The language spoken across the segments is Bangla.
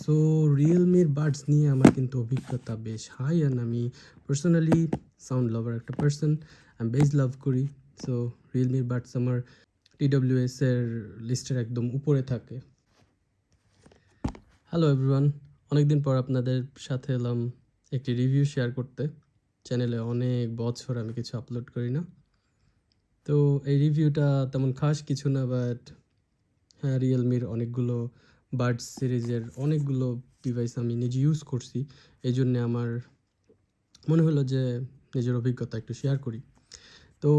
সো রিয়েলমির বাডস নিয়ে আমার কিন্তু অভিজ্ঞতা বেশ হাই, অ্যান্ড আমি পার্সোনালি সাউন্ড লাভার একটা পার্সন। আমি বেশ লাভ করি। সো রিয়েলমির বাডস আমার TWS এর লিস্টের একদম উপরে থাকে। হ্যালো এভরিওয়ান, অনেকদিন পর আপনাদের সাথে এলাম একটি রিভিউ শেয়ার করতে। চ্যানেলে অনেক বছর আমি কিছু আপলোড করি না, তো এই রিভিউটা তেমন খাস কিছু না, বাট হ্যাঁ, রিয়েলমির অনেকগুলো বাডস সিরিজের অনেকগুলো ডিভাইস আমি নিজে ইউজ করছি। এই জন্যে আমার মনে হলো যে নিজের অভিজ্ঞতা একটু শেয়ার করি। তো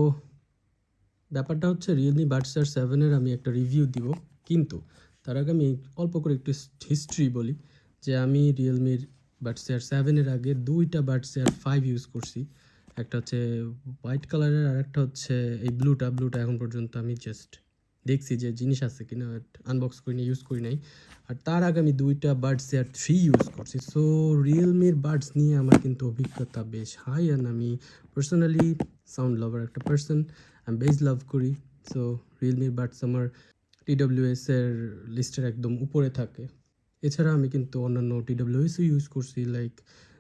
ব্যাপারটা হচ্ছে রিয়েলমি বাডস এয়ার 7-এর আমি একটা রিভিউ দিব, কিন্তু তার আগে আমি অল্প করে একটু হিস্ট্রি বলি যে আমি রিয়েলমির বাডস এয়ার 7-এর আগে দুইটা বাডস এয়ার 5 ইউজ করছি। একটা হচ্ছে হোয়াইট কালারের, আর একটা হচ্ছে এই ব্লুটা এখন পর্যন্ত আমি জাস্ট দেখছি যে জিনিস আছে কিনা, আনবক্স করি না, ইউজ করি নাই। আর তার আগে আমি দুইটা বাডস এয়ার 3 ইউজ করছি। সো রিয়েলমির বাডস নিয়ে আমার কিন্তু অভিজ্ঞতা বেশ হাই, অ্যান্ড আমি পার্সোনালি সাউন্ড লাভার একটা পার্সন। আমি বেশ লাভ করি। সো রিয়েলমির বাডস আমার TWS এর লিস্টের একদম উপরে থাকে। এছাড়া আমি কিন্তু অন্যান্য TWSও ইউজ করছি, লাইক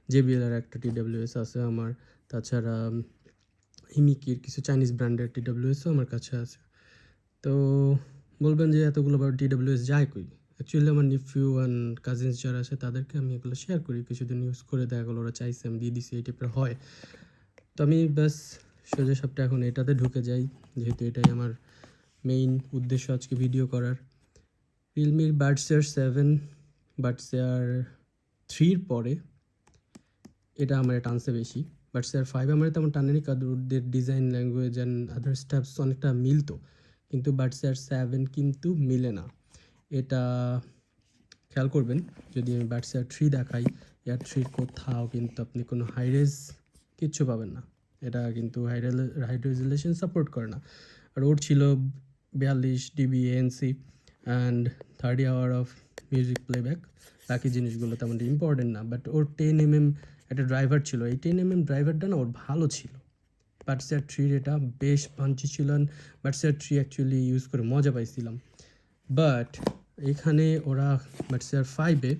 JBL এর একটা TWS আছে আমার। তাছাড়া হিমিকির কিছু চাইনিজ ব্র্যান্ডের TWSও আমার কাছে আছে। তো বলবেন যে এতগুলো TWS যায় কই? অ্যাকচুয়ালি আমার নিফিউ অ্যান্ড কাজিনস যারা আছে তাদেরকে আমি এগুলো শেয়ার করি। কিছুদিন ইউজ করে দেখা গেলো ওরা চাইছে, আমি দিয়ে দিছি, এই টাইপের হয়। তো আমি ব্যাস সোজা সাপটা এখন এটাতে ঢুকে যাই, যেহেতু এটাই আমার মেইন উদ্দেশ্য আজকে ভিডিও করার। রিয়েলমির বাডস এয়ার 7, বাডস এয়ার 3-র পরে এটা আমার টানছে বেশি। বাডস এয়ার 5 আমার তেমন টানেনি, কারণ ওদের design, language and other stuffs অনেকটা মিলতো, কিন্তু বাডস এয়ার 7 কিন্তু মিলে না। এটা খেয়াল করবেন, যদি আমি বাডস এয়ার 3 দেখাই, এয়ার 3 কোথাও কিন্তু আপনি কোনো হাইরেজ কিচ্ছু পাবেন না। এটা কিন্তু হাই রেজুলেশন সাপোর্ট করে না। আর ওর ছিল 42 dB ANC and 30 hour of music playback. বাকি জিনিসগুলো তেমন ইম্পর্টেন্ট না, বাট ওর 10mm একটা ড্রাইভার ছিল। এই 10mm ড্রাইভারটা না ওর ভালো ছিল। বাডস এয়ার 3 এটা বেশ পাঞ্চি ছিল, বাডস এয়ার 3 অ্যাকচুয়ালি ইউজ করে মজা পাইছিলাম। বাট এখানে ওরা বাডস এয়ার 5-এ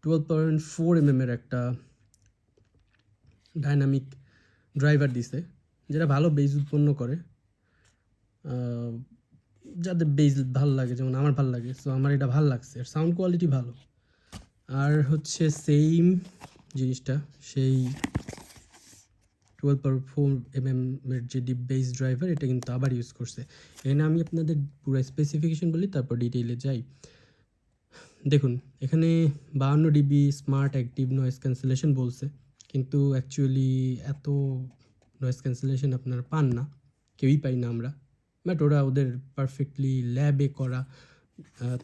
12.4mm এর একটা ডাইনামিক ড্রাইভার দিছে, যেটা ভালো বেজ উৎপন্ন করে। যাদের বেজ ভালো লাগে, যেমন আমার ভালো লাগে, সো আমার এটা ভালো লাগছে। আর সাউন্ড কোয়ালিটি ভালো। আর হচ্ছে সেম জিনিসটা সেই 12.4mm এর যে ডিপ বেস ড্রাইভার, এটা কিন্তু আবার ইউজ করছে। এখানে আমি আপনাদের পুরো স্পেসিফিকেশন বলি, তারপর ডিটেইলে যাই। দেখুন, এখানে 52 dB smart active noise cancellation বলছে, কিন্তু অ্যাকচুয়ালি এত নয়েজ ক্যান্সেলেশন আপনারা পান না, কেউই পাই না আমরা। বাট ওরা ওদের পারফেক্টলি ল্যাবে করা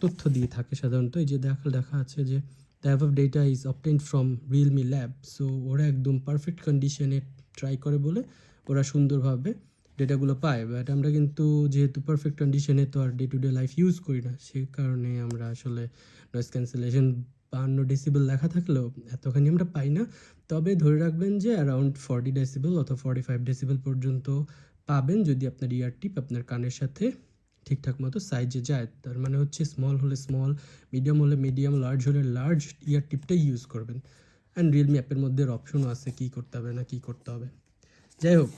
তথ্য দিয়ে থাকে সাধারণত। এই যে দেখা আছে যে the above data is obtained from Realme lab. So ওরা একদম পারফেক্ট কন্ডিশনে ট্রাই করে বলে ওরা সুন্দরভাবে ডেটাগুলো পায়। বাট আমরা কিন্তু যেহেতু পারফেক্ট কন্ডিশনে তো আর day to day life use করি না, সে কারণে আমরা আসলে নয়েজ ক্যান্সেলেশন 52 ডেসিবেল লেখা থাকলেও এতখানি আমরা পাই না। তবে ধরে রাখবেন যে অ্যারাউন্ড 40 ডেসিবেল অথবা 45 ডেসিবেল পর্যন্ত পাবেন, যদি আপনার ইয়ার টিপ আপনার কানের সাথে ঠিকঠাক মতো সাইজে যায়। তার মানে হচ্ছে স্মল হলে স্মল, মিডিয়াম হলে মিডিয়াম, লার্জ হলে লার্জ ইয়ার টিপটাই ইউজ করবেন। অ্যান্ড রিয়েলমি অ্যাপের মধ্যে অপশনও আছে কী করতে হবে না কী করতে হবে। যাই হোক,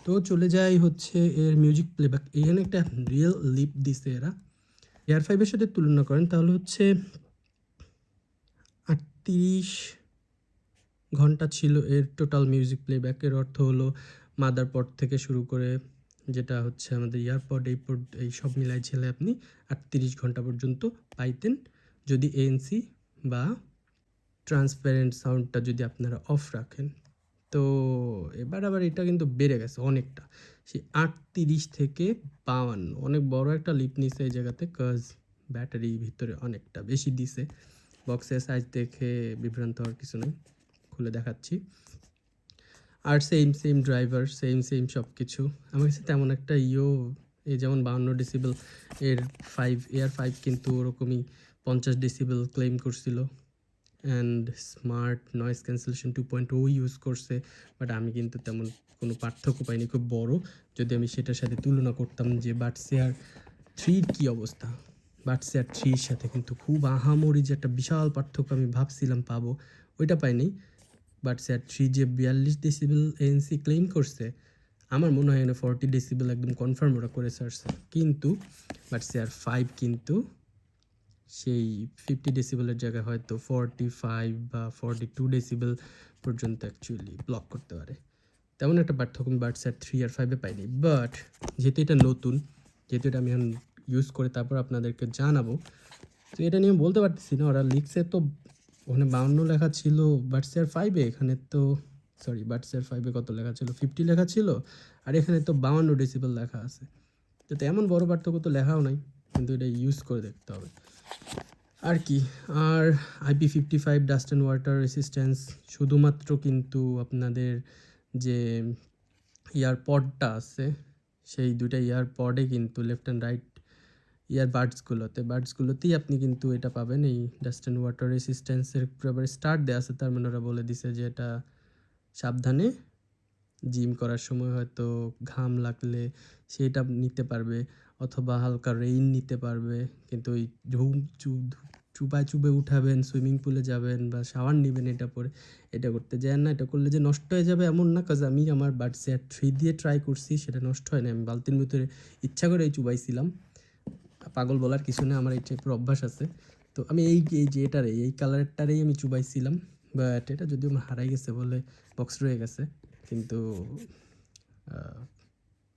তো চলে যাই হচ্ছে এর মিউজিক প্লেব্যাক। এখানে একটা রিয়েল লিপ দিছে এরা। এয়ার 5-এর সাথে তুলনা করেন তাহলে হচ্ছে 38 ঘন্টা ছিল এর টোটাল মিউজিক প্লেব্যাকের। অর্থ হলো মাদারপড থেকে শুরু করে যেটা হচ্ছে আমাদের ইয়ারপড, এই সব মিলাই ছেলে আপনি 38 ঘন্টা পর্যন্ত পাইতেন, যদি ANC বা ট্রান্সপারেন্ট সাউন্ডটা যদি আপনারা অফ রাখেন। তো এবার আবার এটা কিন্তু বেড়ে গেছে অনেকটা, সেই 38 থেকে 52, অনেক বড় একটা লিপ নিছে এই জায়গাতে, কজ ব্যাটারি ভিতরে অনেকটা বেশি দিছে। বক্সের সাইজ দেখে বিভ্রান্ত হওয়ার কিছু নেই, খুলে দেখাচ্ছি। আর সেম ড্রাইভার, সেম সব কিছু। আমার কাছে তেমন একটা এই যেমন 52 ডেসিবেল এর এয়ার 5 কিন্তু ওরকমই 50 ডেসিবেল ক্লেম করছিল। And smart noise cancellation 2.0 use করছে, বাট আমি কিন্তু তেমন কোনো পার্থক্য পাইনি খুব বড়, যদি আমি সেটার সাথে তুলনা করতাম যে বাডস এয়ার 3-র কী অবস্থা। বাডস এয়ার 3 এর সাথে কিন্তু খুব আহামরি যে একটা বিশাল পার্থক্য আমি ভাবছিলাম পাবো, ওইটা পাইনি। বাডস এয়ার 3 যে 42 ডেসিবেল এএনসি ক্লেম করছে, আমার মনে হয় এখানে 40 ডেসিবেল একদম কনফার্ম ওরা করে ছাড়ছে। কিন্তু বাডস এয়ার 5 কিন্তু সেই 50 ডেসিবেলের জায়গায় হয়তো 45 বা 42 ডেসিবেল পর্যন্ত অ্যাকচুয়ালি ব্লক করতে পারে। তেমন একটা পার্থক্য আমি বাডস এয়ার 3 আর 5 এ পাইনি। বাট যেহেতু এটা নতুন, যেহেতু এটা আমি এখন ইউজ করে তারপর আপনাদেরকে জানাবো, তো এটা নিয়ে বলতে পারতেছি না। ওরা লিখছে তো ওখানে 52 লেখা ছিল বাডস এয়ার 5 এ, এখানে তো সরি বাডস এয়ার 5 এ কত লেখা ছিল, 50 লেখা ছিল, আর এখানে তো 52 ডেসিবেল লেখা আছে। তো তেমন বড় পার্থক্য তো লেখাও নাই, কিন্তু এটা ইউজ করে দেখতে হবে আর কি। আর IP55 dust and water resistance শুধুমাত্র কিন্তু আপনাদের যে ইয়ারপডটা আছে, সেই দুইটা ইয়ারপডে কিন্তু লেফট অ্যান্ড রাইট বাডসগুলোতেই আপনি কিন্তু এটা পাবেন, এই ডাস্ট অ্যান্ড ওয়াটার রেসিস্ট্যান্সের ব্যাপারে স্টার্ট দেওয়া আছে। তার মানে ওরা বলে দিছে যে এটা সাবধানে জিম করার সময় হয়তো ঘাম লাগলে সেটা নিতে পারবে, অথবা হালকা রেইন নিতে পারবে। কিন্তু ওই চুবায় চুবে উঠাবেন, সুইমিং পুলে যাবেন বা শাওয়ার নেবেন এটা পরে, এটা করতে যান না। এটা করলে যে নষ্ট হয়ে যাবে এমন না, কাজ আমি আমার বাডস এয়ার 3 দিয়ে ট্রাই করছি, সেটা নষ্ট হয় না। আমি বালতির ভিতরে ইচ্ছা করে চুবাইছিলাম, পাগল বলার কিছু না, আমার এই টাইপের অভ্যাস আছে। তো আমি এই যে এটারে এই কালারটারেই আমি চুবাইছিলাম, বাট এটা যদিও আমার হারাই গেছে বলে বক্স রয়ে গেছে, কিন্তু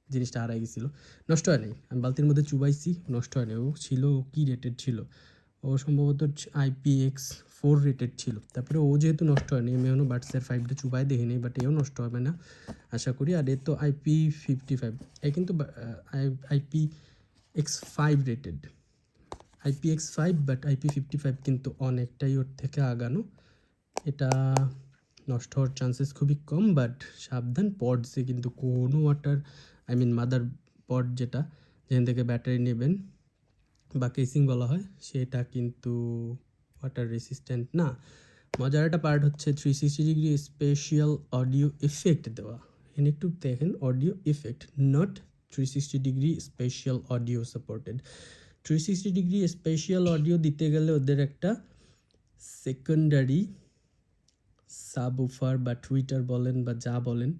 জিনিসটা হারাই গেছিলো, নষ্ট হয় নাই। আমি বালতির মধ্যে চুবাইছি, নষ্ট হয় নাই। ও ছিল কি রেটেড ছিল, ও সম্ভবত IPX4 রেটেড ছিল। তারপরে ও যেহেতু নষ্ট হয়নি, আমি এখনও বাডস এয়ার 5টা চুবাই দেখিনি, বাট এও নষ্ট হবে না আশা করি। আর এর তো IP55, এ কিন্তু IPX5 rated, IPX5, but IP55 কিন্তু অনেকটাই ওর থেকে আগানো। এটা নষ্ট হওয়ার চান্সেস খুবই কম, বাট সাবধান, পডসে কিন্তু কোনো ওয়াটার মাদার পড যেটা যেখান থেকে ব্যাটারি নেবেন বা কেসিং বলা হয়, সেটা কিন্তু ওয়াটার রেসিস্ট্যান্ট না। মজার একটা পার্ট হচ্ছে 360 ডিগ্রি স্পেশাল অডিও এফেক্ট দেওয়া। এখানে একটু দেখেন, audio effect, not 360 degree special audio supported. 360 degree special audio দিতে গেলে ওদের একটা সেকেন্ডারি সাবউফার বা টুইটার বলেন বা যা বলেন,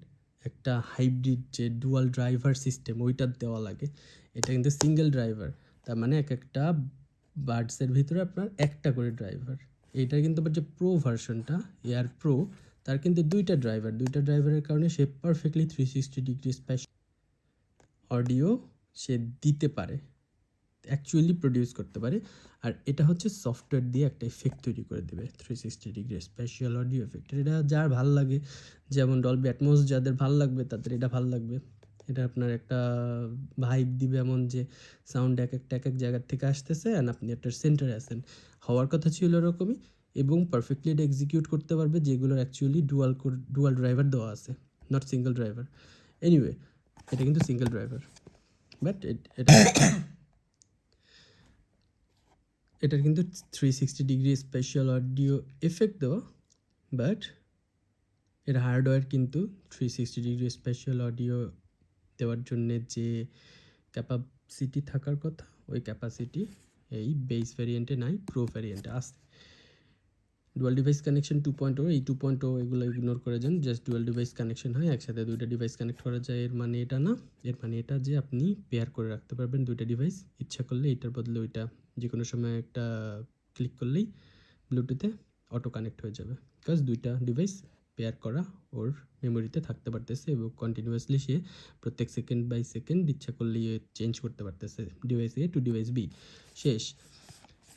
একটা হাইব্রিড যে ডুয়াল ড্রাইভার সিস্টেম, ওইটা দেওয়া লাগে। এটা কিন্তু সিঙ্গেল ড্রাইভার, তার মানে এক একটা বাডসের ভিতরে আপনার একটা করে ড্রাইভার। এইটা কিন্তু আবার যে প্রো ভার্সনটা, এয়ার প্রো, তার কিন্তু দুইটা ড্রাইভারের কারণে সে পারফেক্টলি 360 ডিগ্রি স্পেশাল অডিও সে দিতে পারে, অ্যাকচুয়ালি প্রডিউস করতে পারে। আর এটা হচ্ছে সফটওয়্যার দিয়ে একটা এফেক্ট তৈরি করে দেবে 360 ডিগ্রি স্পেশাল অডিও এফেক্ট। এটা যার ভাল লাগে, যেমন ডলবি অ্যাটমস যাদের ভাল লাগবে তাদের এটা ভাল লাগবে। এটা আপনার একটা ভাইব দিবে, এমন যে সাউন্ড এক এক জায়গার থেকে আসতেছে অ্যান্ড আপনি একটা সেন্টারে আছেন, হওয়ার কথা ছিল এরকমই। এবং পারফেক্টলি এটা এক্সিকিউট করতে পারবে, যেগুলোর অ্যাকচুয়ালি ডুয়াল ড্রাইভার দেওয়া আছে, নট সিঙ্গেল ড্রাইভার। এনিওয়ে, এটা কিন্তু সিঙ্গেল ড্রাইভার, বাট এটা এটার কিন্তু 360 ডিগ্রি স্পেশাল অডিও এফেক্ট দেওয়া, বাট এর হার্ডওয়্যার কিন্তু 360 ডিগ্রি স্পেশাল অডিও দেওয়ার জন্য যে ক্যাপাসিটি থাকার কথা, ওই ক্যাপাসিটি এই বেস ভ্যারিয়েন্টে নাই, প্রো ভ্যারিয়েন্টে আছে। ডুয়াল ডিভাইস কানেকশন 2.0, এই 2.0 এগুলো ইগনোর করে যান, জাস্ট ডুয়াল ডিভাইস কানেকশন হয়, একসাথে দুইটা ডিভাইস কানেক্ট করা যায়। এর মানে এটা না, এর মানে এটা যে আপনি পেয়ার করে রাখতে পারবেন দুইটা ডিভাইস, ইচ্ছা করলে এটার বদলে ওইটা যে কোনো সময় একটা ক্লিক করলেই ব্লুটুথে অটো কানেক্ট হয়ে যাবে, বিকজ দুইটা ডিভাইস পেয়ার করা ওর মেমোরিতে থাকতে পারতেছে এবং কন্টিনিউয়াসলি সে প্রত্যেক সেকেন্ড বাই সেকেন্ড ইচ্ছা করলেই চেঞ্জ করতে পারতেছে ডিভাইস এ টু ডিভাইস বি। শেষ।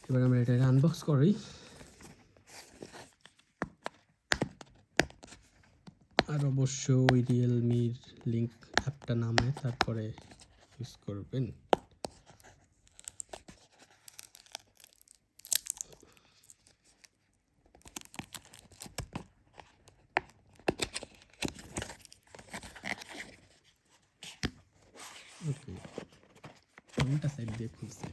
এবার আমরা এটা আনবক্স করি, আর অবশ্যই রিয়েলমির লিঙ্ক অ্যাপটা নামায় তারপরে ইউজ করবেন। ওকে, কোনটা সাইড দিয়ে খুলছে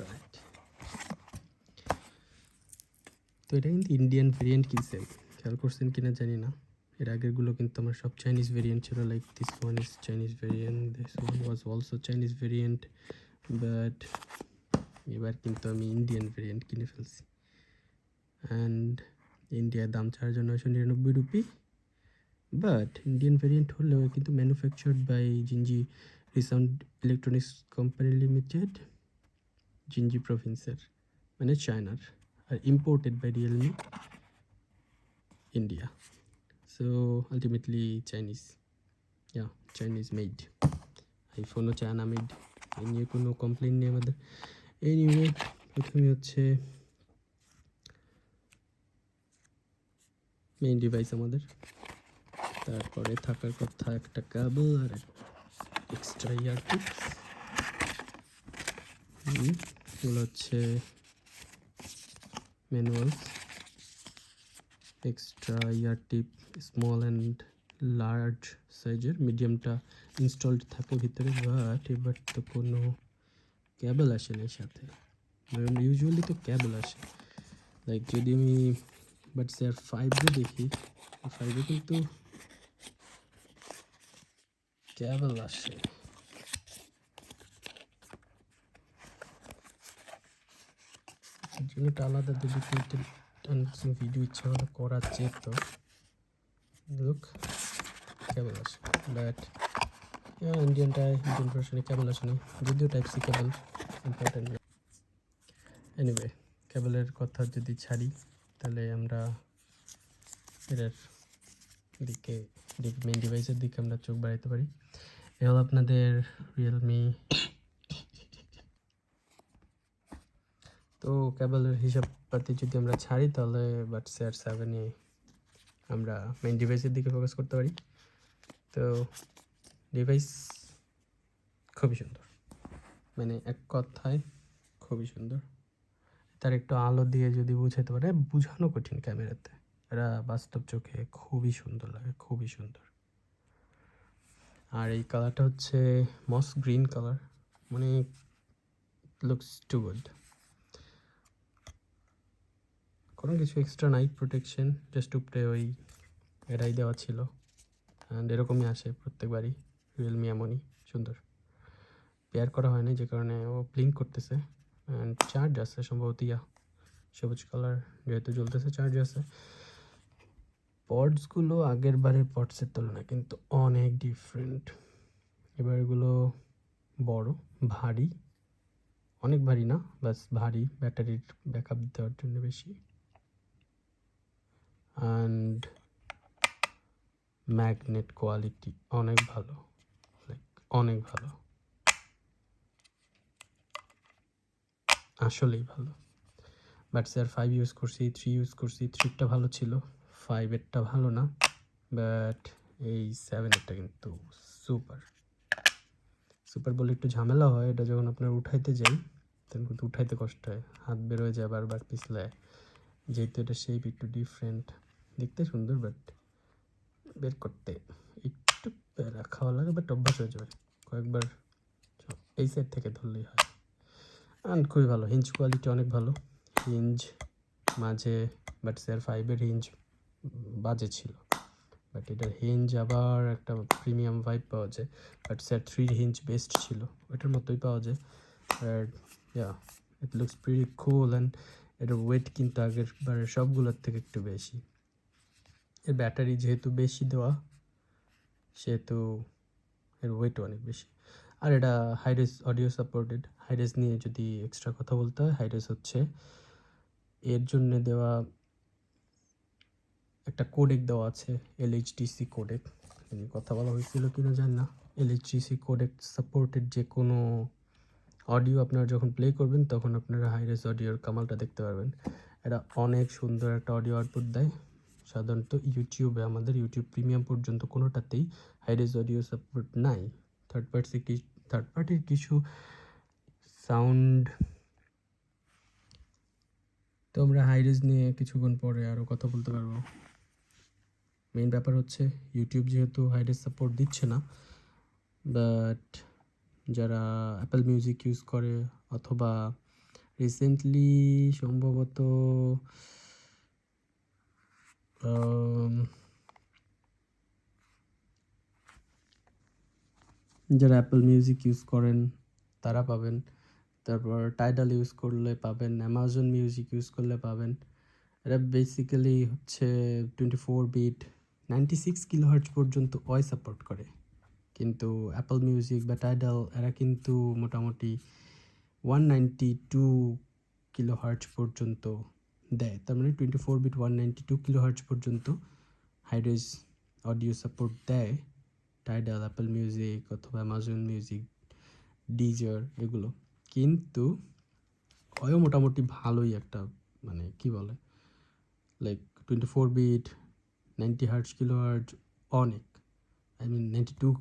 রাইট। তো এটা কিন্তু ইন্ডিয়ান ভেরিয়েন্ট কিনছে, খেয়াল করছেন কিনা জানি না। এর আগেরগুলো কিন্তু আমার সব চাইনিজ ভেরিয়েন্ট ছিল, like this one is Chinese variant, this one was also Chinese variant, but এবার কিন্তু আমি ইন্ডিয়ান ভেরিয়েন্ট কিনে ফেলছি। অ্যান্ড ইন্ডিয়ার দাম 4999 রুপি। বাট ইন্ডিয়ান ভেরিয়েন্ট হলেও কিন্তু manufactured by Jinji resound electronics company limited, Jinji প্রভিন্সের, মানে চায়নার, আর imported by Realme India. So ultimately Chinese, Chinese made. আইফোনও চায়না মেড, এই নিয়ে কোনো কমপ্লেন নেই আমাদের। এই নিয়ে প্রথমে হচ্ছে মেইন ডিভাইস আমাদের, তারপরে থাকার কথা একটা কেবল আর এক্সট্রা ইয়ারটিপস। এগুলো হচ্ছে manuals, extra ear tip small and large সাইজের, মিডিয়ামটা ইনস্টলড থাকে ভিতরে, বাট এবার তো কোনো কেবল আসে না সাথে। ইউজুয়ালি তো কেবল আসে, লাইক যদি আমি বাট স্যার 5 দেখি, 5 কিন্তু কেবল আসে। এর জন্য একটা আলাদা ডেডিকেটেড আনবক্সিং ভিডিও ইচ্ছা হলে করা যেত। লুক, কেবল আসে, বাট ইন্ডিয়ান ভার্সনে কেবল আসে না, যদিও type C cable important. Anyway, কেবলের কথা যদি ছাড়ি, তাহলে আমরা এটার দিকে, মেইন ডিভাইসের দিকে আমরা চোখ বাড়াইতে পারি। এ হলো আপনাদের রিয়েলমি। তো কেবলের হিসাব পাতি যদি আমরা ছাড়ি, তাহলে বাটস এয়ার 7-এ আমরা মেইন ডিভাইসের দিকে ফোকাস করতে পারি। তো ডিভাইস খুবই সুন্দর, মানে এক কথায় খুবই সুন্দর। তার একটু আলো দিয়ে যদি বুঝাতে পারে, বোঝানো কঠিন ক্যামেরাতে, এরা বাস্তব চোখে খুবই সুন্দর লাগে, খুবই সুন্দর। আর এই কালারটা হচ্ছে মস গ্রিন কালার, মানে লুকস টু গুড। কোনো কিছু এক্সট্রা নাইট প্রোটেকশন, জাস্ট উপরে ওই এটাই দেওয়া ছিল, অ্যান্ড এরকমই আসে প্রত্যেকবারই, রিয়েলমি এমনই সুন্দর। পেয়ার করা হয় না, যে কারণে ও ব্লিঙ্ক করতেছে। অ্যান্ড চার্জ আছে সম্ভবত, সবুজ কালার যেহেতু জ্বলতেছে, চার্জ আছে। পডসগুলো আগের বারের পডসের তুলনায় কিন্তু অনেক ডিফারেন্ট। এবার এগুলো বড়, ভারী, অনেক ভারী না, বাস ভারী, ব্যাটারির ব্যাকআপ দেওয়ার জন্য বেশি। অ্যান্ড ম্যাগনেট কোয়ালিটি অনেক ভালো, লাইক অনেক ভালো, আসলেই ভালো। বাট স্যার 5 ইউজ করছি, 3 ইউজ করছি, 3টা ভালো ছিল, 5-এরটা ভালো না, বাট এই 7-এরটা কিন্তু সুপার। সুপার বলে একটু ঝামেলা হয়, এটা যখন আপনার উঠাইতে যাই তখন কিন্তু উঠাইতে কষ্ট হয়, হাত বের হয়ে যায় বারবার পিছলে, যেহেতু এটা শেপ একটু ডিফারেন্ট, দেখতে সুন্দর, বাট বের করতে একটু প্যারা খাওয়া লাগে, বাট অভ্যাস হয়ে যাবে, কয়েকবার এই সাইড থেকে ধরলেই হয়। অ্যান্ড খুবই ভালো, হিঞ্জ কোয়ালিটি অনেক ভালো, হিঞ্জ মাঝে, বাট স্যার 5-এর হিঞ্জ বাজে ছিল, বাট এটার হিঞ্জ আবার একটা প্রিমিয়াম ভাইব পাওয়া যায়। বাট স্যার 3-র হিঞ্জ বেস্ট ছিল, ওইটার মতোই পাওয়া যায়। আর it looks pretty cool. And এটার ওয়েট কিন্তু আগের বারের সবগুলোর থেকে একটু বেশি। এর ব্যাটারি যেহেতু বেশি দেওয়া, সেহেতু এর ওয়েটও অনেক বেশি। আর এটা হাইরেস অডিও সাপোর্টেড। হাইরেস নিয়ে যদি এক্সট্রা কথা বলতে হয়, হাইরেস হচ্ছে এর জন্য দেওয়া একটা কোডেক দেওয়া আছে, LHDC কোডেক, কথা বলা হয়েছিল কিনা জানি না। LHDC কোডেক সাপোর্টেড যে কোনো অডিও আপনারা যখন প্লে করবেন, তখন আপনারা হাইরেস অডিওর কামালটা দেখতে পারবেন। এটা অনেক সুন্দর একটা অডিও আউটপুট দেয়। সাধারণত ইউটিউবে, আমাদের ইউটিউব প্রিমিয়াম পর্যন্ত কোনোটাতেই হাইরেস অডিও সাপোর্ট নাই। থার্ড পার্টির কিছু সাউন্ড, তো আমরা হাইরেস নিয়ে কিছুক্ষণ পরে আরও কথা বলতে পারবো। মেইন ব্যাপার হচ্ছে ইউটিউব যেহেতু হাইরেস সাপোর্ট দিচ্ছে না, বাট যারা অ্যাপল মিউজিক ইউজ করে, অথবা রিসেন্টলি সম্ভবত যারা অ্যাপল মিউজিক ইউজ করেন, তারা পাবেন। তারপর টাইডাল ইউজ করলে পাবেন, অ্যামাজন মিউজিক ইউজ করলে পাবেন। এটা বেসিক্যালি হচ্ছে 24 বিট 96 কিলোহার্টজ পর্যন্ত ওয়াই সাপোর্ট করে। কিন্তু অ্যাপল মিউজিক বা টাইডাল এরা কিন্তু মোটামুটি 192 কিলোহার্টজ পর্যন্ত দেয়। তার মানে 24 বিট 192 কিলোহার্টজ পর্যন্ত হাইরেজ অডিও সাপোর্ট দেয় টাইডাল, অ্যাপল মিউজিক অথবা অ্যামাজন মিউজিক, ডিজার এগুলো। কিন্তু ওয়ও মোটামুটি ভালোই একটা, মানে কি বলে, লাইক 24 বিট 90 হার্টজ কিলোহার্টজ অনেক, I mean 92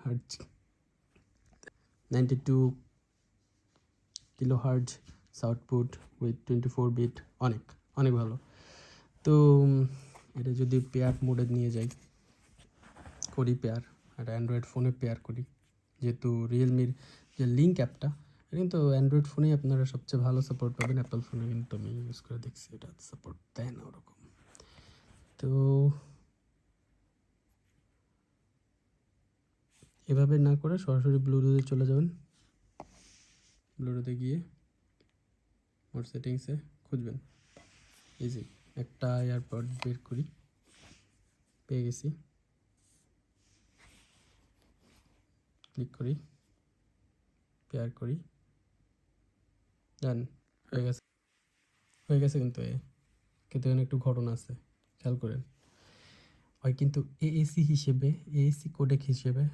hertz 92 kilohertz output with 24 bit অনেক অনেক ভালো। তো এটা যদি পেয়ার মোডে নিয়ে যাই, করি পেয়ার, একটা অ্যান্ড্রয়েড ফোনে পেয়ার করি, যেহেতু রিয়েলমির যে লিঙ্ক অ্যাপটা এটা কিন্তু অ্যান্ড্রয়েড ফোনেই আপনারা সবচেয়ে ভালো সাপোর্ট পাবেন। অ্যাপল ফোনে কিন্তু আমি ইউজ করে দেখছি এটা সাপোর্ট দেয় না ওরকম। তো এভাবে না করে সরাসরি ব্লুটুথে চলে যাবেন। ব্লুটুথে গিয়ে মোর সেটিংসে খুঁজবেন, ইজি একটা এয়ারপড বের করি, পেয়ে গেছি, ক্লিক করি, পেয়ার করি, ডান, হয়ে গেছে। হয়ে গেছে কিন্তু কিন্তু এখানে একটু ঘটনা আছে, খেয়াল করেন। হয় কিন্তু এএসি হিসেবে, এএসি কোডেক হিসেবে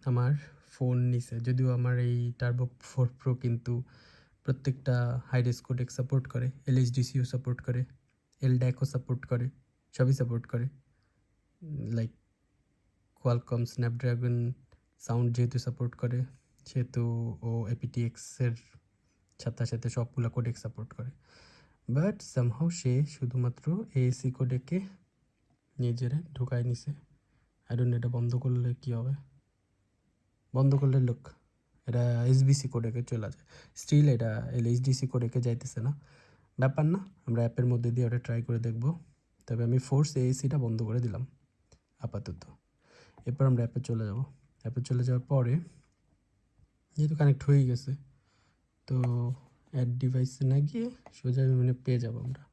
আমার ফোন নিছে, যদিও আমার এই টার্বো 4 প্রো কিন্তু প্রত্যেকটা হাইরেস কোডেক সাপোর্ট করে, এলএইচডিসিও সাপোর্ট করে, এলড্যাকও সাপোর্ট করে, সবই সাপোর্ট করে। লাইক কোয়ালকম স্ন্যাপড্রাগন সাউন্ড যেহেতু সাপোর্ট করে, সেহেতু ও এপিটিএক্সের সাথে সাথে সবগুলো কোডেক সাপোর্ট করে। বাট সামহাও সে শুধুমাত্র এএসি কোডেকে নিজেরা ঢুকায় নিছে। আই ডোন্ট নো এটা বন্ধ করলে কী হবে। বন্ধ করলে লোক এটা এসবিসি কোডেকে চলে যায়, স্টিল এটা এলএইচডিসি কোডেকে যাইতেছে না। ব্যাপার না, আমরা অ্যাপের মধ্যে দিয়ে ওটা ট্রাই করে দেখব। তবে আমি ফোর্স এএসিটা বন্ধ করে দিলাম আপাতত। এরপর আমরা অ্যাপে চলে যাব। অ্যাপে চলে যাওয়ার পরে যেহেতু কানেক্ট হয়ে গেছে, তো অ্যাড ডিভাইসে না গিয়ে সোজা মানে পেয়ে যাব আমরা।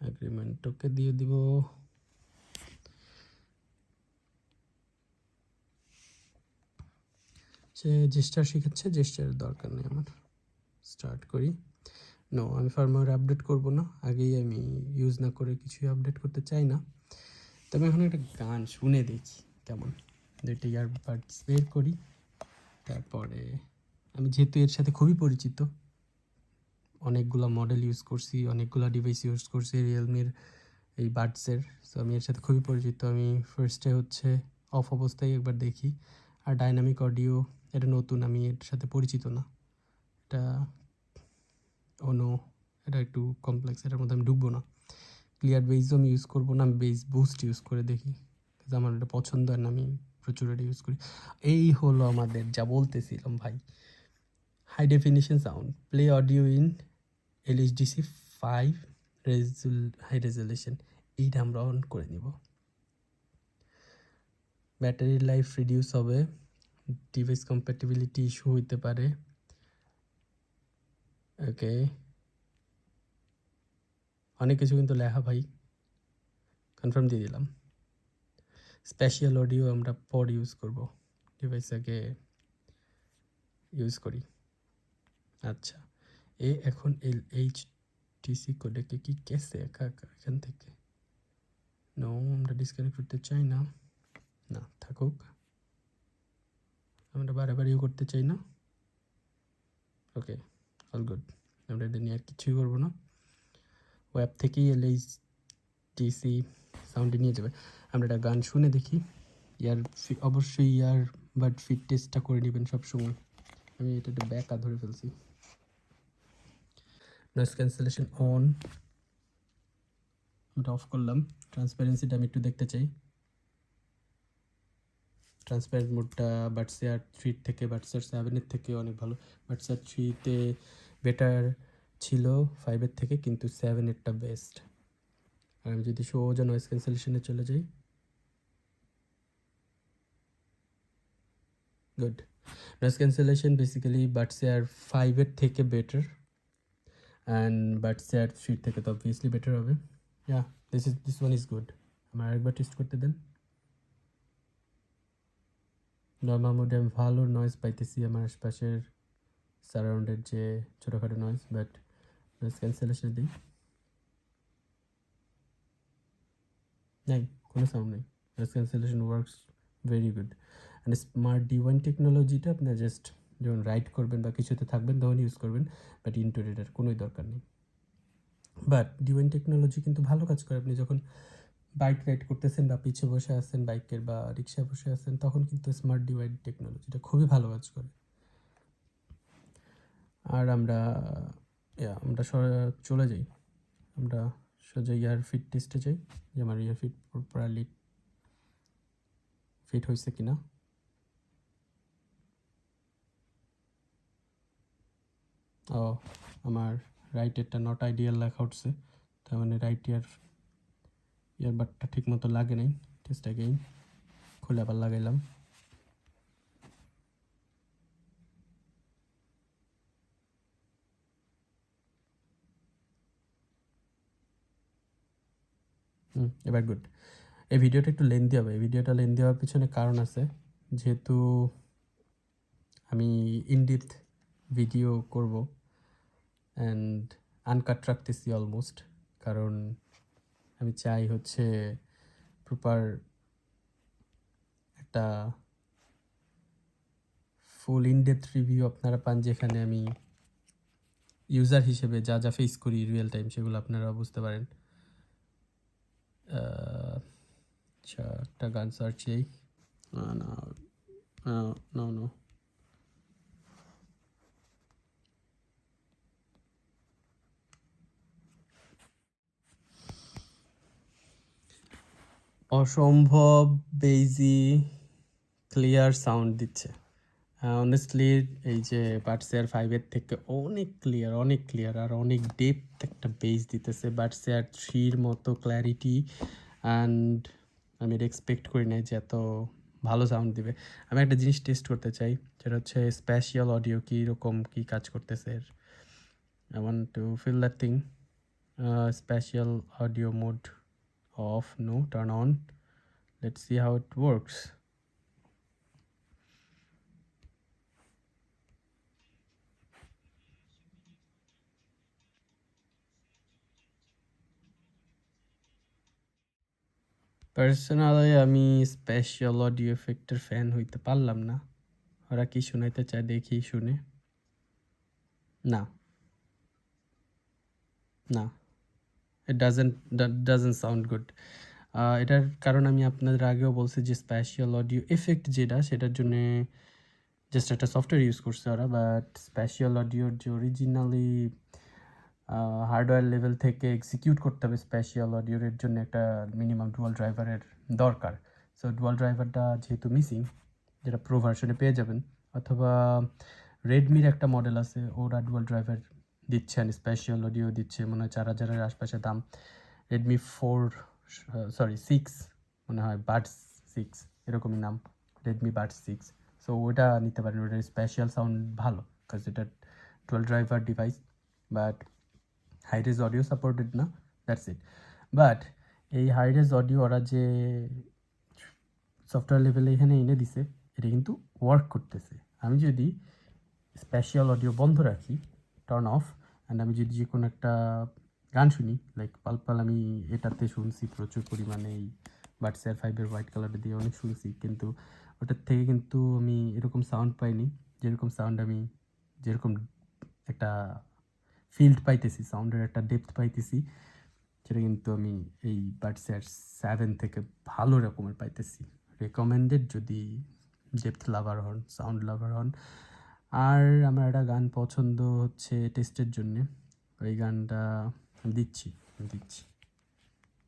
অ্যাগ্রিমেন্ট ওকে দিয়ে দিব। সে জেস্টার শিখাচ্ছে, জেস্টারের দরকার নেই আমার। স্টার্ট করি। নো, আমি ফার্মওয়্যার আপডেট করব না, আগেই আমি ইউজ না করে কিছুই আপডেট করতে চাই না। তবে এখন একটা গান শুনে দেখি কেমন। দুইটা ইয়ারবাডস বের করি, তারপরে আমি যেহেতু এর সাথে খুবই পরিচিত, অনেকগুলো মডেল ইউজ করছি, অনেকগুলো ডিভাইস ইউজ করছি রিয়েলমির এই বাডসের, সো আমি এর সাথে খুবই পরিচিত। আমি ফার্স্টে হচ্ছে অফ অবস্থায় একবার দেখি। আর ডাইনামিক অডিও এটা নতুন, আমি এর সাথে পরিচিত না। এটা নো, এটা একটু কমপ্লেক্স, এটার মধ্যে আমি ঢুকবো না। ক্লিয়ার বেসও আমি ইউজ করবো না, আমি বেস বুস্ট ইউজ করে দেখি, আমার এটা পছন্দ হয় না, আমি প্রচুর এটা ইউজ করি। এই হলো আমাদের যা বলতেছিলাম ভাই, high definition sound, play audio in LHDC 5 high resolution, এইটা আমরা অন করে নিব। ব্যাটারি লাইফ রিডিউস হবে, ডিভাইস কম্প্যাটিবিলিটি ইস্যু হইতে পারে। ওকে, অনেক কিছু কিন্তু লেখা ভাই, কনফার্ম দিয়ে দিলাম। স্পেশাল অডিও আমরা পর ইউজ করব, ডিভাইস আগে ইউজ করি। আচ্ছা, এখন এইচটিসি কোডেকে কি কেসে একা একা এখান থেকে নো, আমরা ডিসকানেক্ট করতে চাই না, না থাকুক, আমরা বারে করতে চাই না। ওকে, অল গুড, আমরা এটা নিয়ে আর কিছুই করবো না। ওয়েব থেকেই এলএইচটিসি সাউন্ডে নিয়ে যাবে। আমরা একটা গান শুনে দেখি। অবশ্যই বাট ফিট টেস্টটা করে নেবেন সবসময়। আমি এটা একটা ব্যাকা ধরে ফেলছি। নয়েজ ক্যান্সেলেশন অন, ওটা অফ করলাম। ট্রান্সপারেন্সিটা আমি একটু দেখতে চাই। ট্রান্সপারেন্ট মোডটা বাটসেয়ার 3 থেকে বাটসেয়ার 7-এর থেকে অনেক ভালো। বাটসেয়ার 3-তে বেটার ছিল 5-এর থেকে, কিন্তু 7-এরটা বেস্ট। আর আমি যদি সোজা নয়েজ ক্যান্সেলেশনে চলে যাই, good, noise cancellation basically Buds air 5 এর থেকে বেটার, অ্যান্ড বাডস এয়ার 3 থেকে তো অবভিয়াসলি বেটার হবে। ইয়া, দিস ওয়ান ইজ গুড। আমার আরেকবার টেস্ট করতে দেন। নর্মাল মোডে আমি ভালো নয়েজ পাইতেছি আমার আশপাশের সারাউন্ডের যে ছোটোখাটো নয়েজ, বাট নয়েজ ক্যান্সেলেশন দিই, নাই, কোনো সাউন্ড নেই। Noise cancellation works very good. And smart ডিওয়াইন টেকনোলজিটা আপনার জাস্ট যখন রাইড করবেন বা কিছুতে থাকবেন তখন ইউজ করবেন, বাট ইনটু এটার কোনোই দরকার নেই। বাট ডিওয়াইন টেকনোলজি কিন্তু ভালো কাজ করে। আপনি যখন বাইক রাইড করতেছেন বা পিছে বসে আছেন বাইকের বা রিক্সায় বসে আছেন, তখন কিন্তু স্মার্ট ডিওয়াইন টেকনোলজিটা খুবই ভালো কাজ করে। আর আমরা চলে যাই, আমরা সোজা ইয়ার ফিট টেস্টে যাই, যে আমার ইয়ার ফিট প্রপারলি ফিট হয়েছে কিনা। ও, আমার রাইটেরটা নট আইডিয়াল লেখা উঠছে, তার মানে রাইট ইয়ারবাডটা ঠিক মতো লাগে নাই। টেস্ট অ্যাগেইন, খুলে আবার লাগাইলাম। এবার গুড। এই ভিডিওটা একটু লেন্দি হবে। এই ভিডিওটা লেন্দি হওয়ার পিছনে কারণ আছে, যেহেতু আমি ইনডিপথ ভিডিও করব অ্যান্ড আনকাট রাখতেছি অলমোস্ট, কারণ আমি চাই হচ্ছে প্রপার একটা ফুল ইনডেপথ রিভিউ আপনারা পান, যেখানে আমি ইউজার হিসেবে যা যা ফেস করি রিয়েল টাইম সেগুলো আপনারা বুঝতে পারেন। আচ্ছা, একটা গান সার্চ চাই। নো, অসম্ভব বেইজি ক্লিয়ার সাউন্ড দিচ্ছে। অনেস্টলি এই যে বাডস এয়ার 5-এর থেকে অনেক ক্লিয়ার আর অনেক ডেপথ একটা বেস দিতেছে। বাডস এয়ার 3-র মতো ক্ল্যারিটি অ্যান্ড আমি এটা এক্সপেক্ট করি নাই যে এত ভালো সাউন্ড দিবে। আমি একটা জিনিস টেস্ট করতে চাই, যেটা হচ্ছে স্পেশাল অডিও কীরকম কী কাজ করতেছে এর। I want to feel that thing. Special audio mode off, no, turn on. Let's see how it works. Personally আমি স্পেশাল অডিও এফেক্টের ফ্যান হইতে পারলাম না। ওরা কি শোনাইতে চায় দেখি শুনে। না, ইট ডাজেন্ট সাউন্ড গুড। এটার কারণ আমি আপনাদের আগেও বলছি যে স্পেশাল অডিও এফেক্ট যেটা, সেটার জন্যে জাস্ট একটা সফটওয়্যার ইউজ করছে ওরা, বাট স্পেশাল অডিওর যে অরিজিনালি হার্ডওয়্যার লেভেল থেকে এক্সিকিউট করতে হবে স্পেশাল অডিওর জন্য একটা মিনিমাম ডুয়াল ড্রাইভারের দরকার। সো ডুয়াল ড্রাইভারটা যেহেতু মিসিং, যেটা প্রো ভার্সনে পেয়ে যাবেন, অথবা রেডমির একটা মডেল আছে, ওরা ডুয়াল ড্রাইভার দিচ্ছে অ্যান্ড স্পেশাল অডিও দিচ্ছে, মনে হয় 4,000-এর আশপাশে দাম। রেডমি 6 মনে হয়, বাডস 6 এরকমই নাম, রেডমি বাডস 6। সো ওটা নিতে পারেন, ওটার স্পেশাল সাউন্ড ভালো, কাজ এটা dual driver device, but hi res audio supported না, দ্যাটস ইট। বাট এই হাই রেজ অডিও ওরা যে সফটওয়্যার লেভেলে এখানে এনে দিছে, এটা কিন্তু ওয়ার্ক করতেছে। আমি যদি স্পেশাল অডিও বন্ধ রাখি, টার্ন অফ, অ্যান্ড আমি যদি যে কোনো একটা গান শুনি, লাইক পালপাল, আমি এটাতে শুনছি প্রচুর পরিমাণে, এই বাডস এয়ার 5-এর হোয়াইট কালারটা দিয়ে অনেক শুনছি, কিন্তু ওটার থেকে কিন্তু আমি এরকম সাউন্ড পাইনি, যেরকম সাউন্ড আমি যেরকম একটা ফিল্ড পাইতেছি, সাউন্ডের একটা ডেপথ পাইতেছি, সেটা কিন্তু আমি এই বাডস এয়ার 7 থেকে ভালো রকমের পাইতেছি। রেকমেন্ডেড যদি ডেপথ লাভার হন, সাউন্ড লাভার হন। আর আমার একটা গান পছন্দ হচ্ছে টেস্টের জন্যে, ওই গানটা দিচ্ছি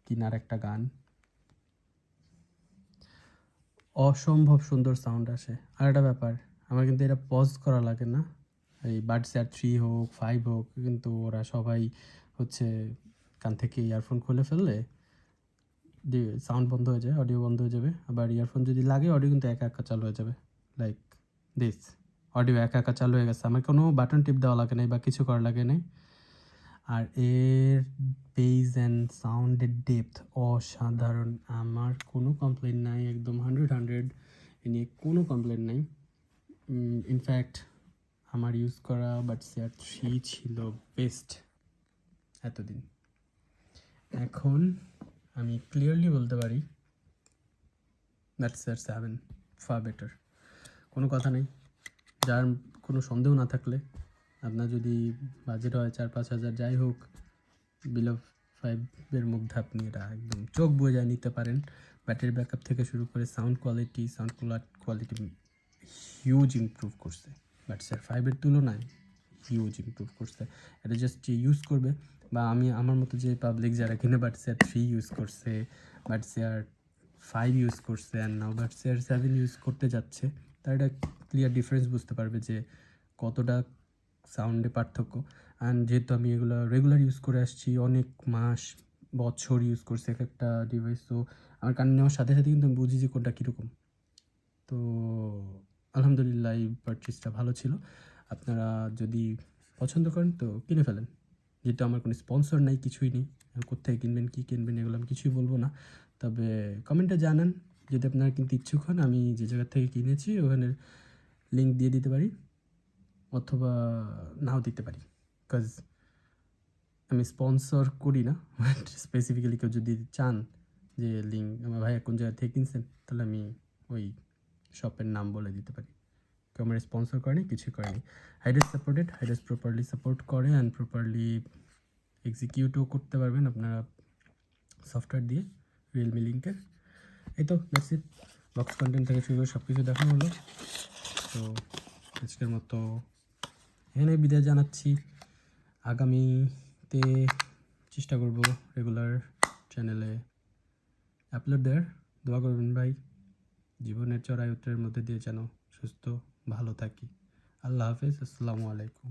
কিনার একটা গান, অসম্ভব সুন্দর সাউন্ড আসে। আর একটা ব্যাপার, আমার কিন্তু এটা পজ করা লাগে না, এই বাডস এয়ার 3 হোক 5 হোক, কিন্তু ওরা সবাই হচ্ছে কান থেকে ইয়ারফোন খুলে ফেললে সাউন্ড বন্ধ হয়ে যায়, অডিও বন্ধ হয়ে যাবে। আবার ইয়ারফোন যদি লাগে, অডিও কিন্তু একা একা চালু হয়ে যাবে, লাইক দিস অডিও একা একা চালু হয়ে গেছে, আমার কোনো বাটন টিপ দেওয়া লাগে নাই বা কিছু করা লাগে নাই। আর এর বেজ অ্যান্ড সাউন্ডের ডেপথ অসাধারণ, আমার কোনো কমপ্লেন নাই, একদম 100 এ নিয়ে কোনো কমপ্লেন নাই। ইনফ্যাক্ট আমার ইউজ করা বাডসেয়ার 3 ছিল বেস্ট এতদিন। এখন আমি ক্লিয়ারলি বলতে পারি বাডসেয়ার 7 ফার বেটার, কোনো কথা নেই। যার কোনো সন্দেহ না থাকলে, আপনার যদি বাজেট হয় 4-5 হাজার যাই হোক, বিলো 5-এর মধ্যে আপনি এটা একদম চোখ বুজে নিতে পারেন। ব্যাটারি ব্যাকআপ থেকে শুরু করে সাউন্ড কোয়ালিটি হিউজ ইমপ্রুভ করছে বাডসেয়ার 5-এর তুলনায়, হিউজ ইমপ্রুভ করছে। এটা জাস্ট যে ইউজ করবে, বা আমার মতো যে পাবলিক যারা কিনে বাডসেয়ার 3 ইউজ করছে, বাডসেয়ার 5 ইউজ করছে অ্যান্ড নাও বাডসেয়ার 7 ইউজ করতে যাচ্ছে, তারা একটা ক্লিয়ার ডিফারেন্স বুঝতে পারবে যে কতটা সাউন্ডে পার্থক্য। অ্যান্ড যেহেতু আমি এগুলো রেগুলার ইউজ করে আসছি, অনেক মাস বছর ইউজ করছি এক একটা ডিভাইস, তো আমার কানে নেওয়ার সাথে সাথে কিন্তু আমি বুঝি যে কোনটা কীরকম। তো আলহামদুলিল্লাহ এই পারচেসটা ভালো ছিল। আপনারা যদি পছন্দ করেন তো কিনে ফেলেন। যেহেতু আমার কোনো স্পন্সর নাই, কিছুই নেই, কোত্থেকে কিনবেন, কী কিনবেন এগুলো আমি কিছুই বলবো না। তবে কমেন্টে জানান যদি আপনারা কিনতে ইচ্ছুক হন, আমি যে জায়গা থেকে কিনেছি ওখানের লিঙ্ক দিয়ে দিতে পারি, অথবা নাও দিতে পারি, বিকজ আমি স্পন্সর করি না। বাট স্পেসিফিক্যালি কেউ যদি চান যে লিঙ্ক আমার ভাইয়া কোন জায়গা থেকে কিনছেন, তাহলে আমি ওই শপের নাম বলে দিতে পারি। কেউ আমার স্পন্সর করেনি, কিছুই করেনি। Hydrous supported, hydrous properly support করে অ্যান্ড প্রপারলি এক্সিকিউটও করতে পারবেন আপনারা সফটওয়্যার দিয়ে রিয়েলমি লিঙ্কের। এই তো দ্যাটস ইট, বক্স কন্টেন্ট থেকে শুরু করে সব কিছু দেখানো হলো। তো আজকের মতো এখানে বিদায় জানাচ্ছি। আগামীতে চেষ্টা করব রেগুলার চ্যানেলে আপলোড দেওয়ার। দোয়া করবেন ভাই, জীবনের চড়াই উতরাইয়ের মধ্যে দিয়ে যেন সুস্থ ভালো থাকি। আল্লাহ হাফেজ, আসসালামু আলাইকুম।